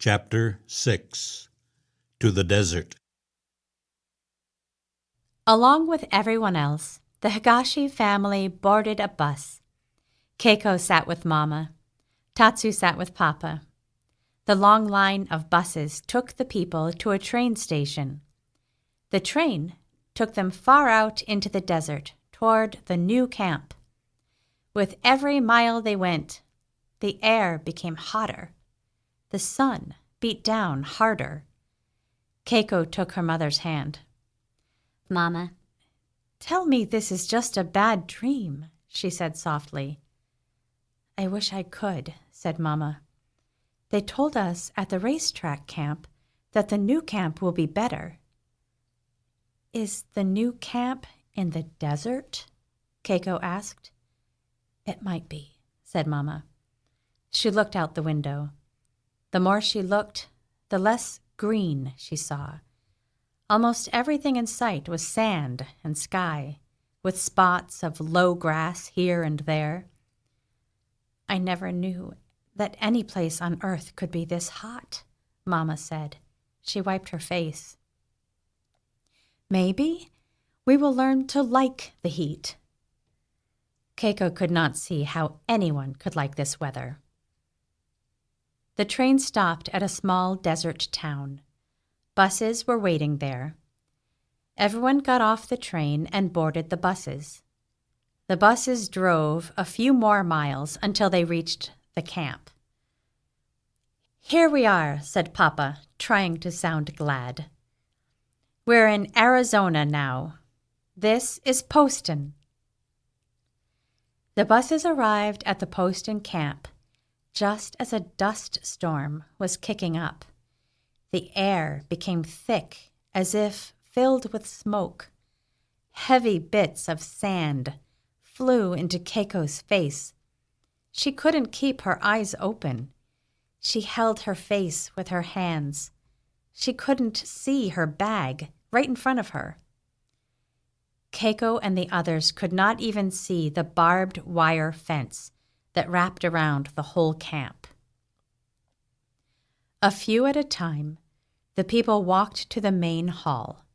Chapter 6. To the Desert. Along with everyone else, the Higashi family boarded a bus. Keiko sat with Mama. Tatsu sat with Papa. The long line of buses took the people to a train station. The train took them far out into the desert toward the new camp. With every mile they went, the air became hotter. The sun beat down harder. Keiko took her mother's hand. Mama, "Tell me this is just a bad dream," she said softly. "I wish I could," said Mama. "They told us at the racetrack camp that the new camp will be better." "Is the new camp in the desert?" Keiko asked. "It might be," said Mama. She looked out the window. The more she looked, the less green she saw. Almost everything in sight was sand and sky, with spots of low grass here and there. "I never knew that any place on earth could be this hot," Mama said. She wiped her face. "Maybe we will learn to like the heat." Keiko could not see how anyone could like this weather. The train stopped at a small desert town. Buses were waiting there. Everyone got off the train and boarded the buses. The buses drove a few more miles until they reached the camp. "Here we are," said Papa, trying to sound glad. "We're in Arizona now. This is Poston." The buses arrived at the Poston camp just as a dust storm was kicking up. The air became thick, as if filled with smoke. Heavy bits of sand flew into Keiko's face. She couldn't keep her eyes open. She held her face with her hands. She couldn't see her bag right in front of her. Keiko and the others could not even see the barbed wire fence that wrapped around the whole camp. A few at a time, the people walked to the main hall.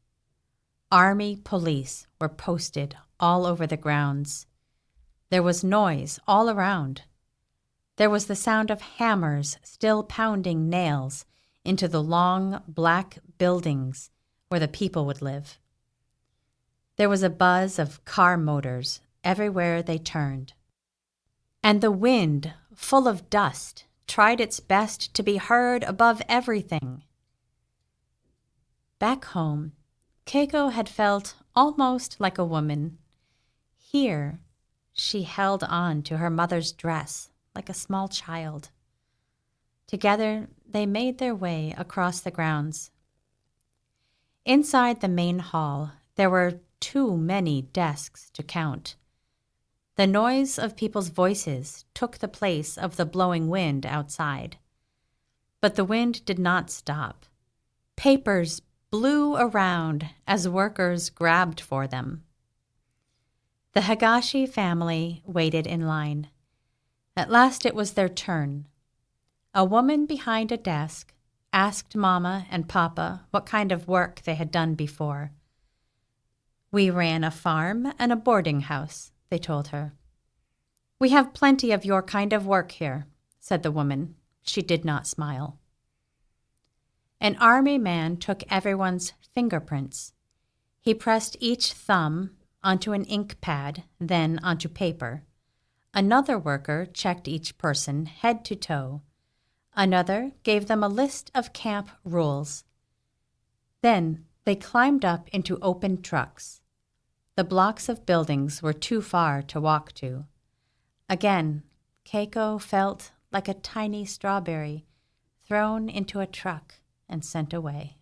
Army police were posted all over the grounds. There was noise all around. There was the sound of hammers still pounding nails into the long black buildings where the people would live. There was a buzz of car motors everywhere they turned. And the wind, full of dust, tried its best to be heard above everything. Back home, Keiko had felt almost like a woman. Here, she held on to her mother's dress like a small child. Together, they made their way across the grounds. Inside the main hall, there were too many desks to count. The noise of people's voices took the place of the blowing wind outside. But the wind did not stop. Papers blew around as workers grabbed for them. The Higashi family waited in line. At last it was their turn. A woman behind a desk asked Mama and Papa what kind of work they had done before. "We ran a farm and a boarding house," they told her. "We have plenty of your kind of work here," said the woman. She did not smile. An army man took everyone's fingerprints. He pressed each thumb onto an ink pad, then onto paper. Another worker checked each person head to toe. Another gave them a list of camp rules. Then they climbed up into open trucks. The blocks of buildings were too far to walk to. Again, Keiko felt like a tiny strawberry thrown into a truck and sent away.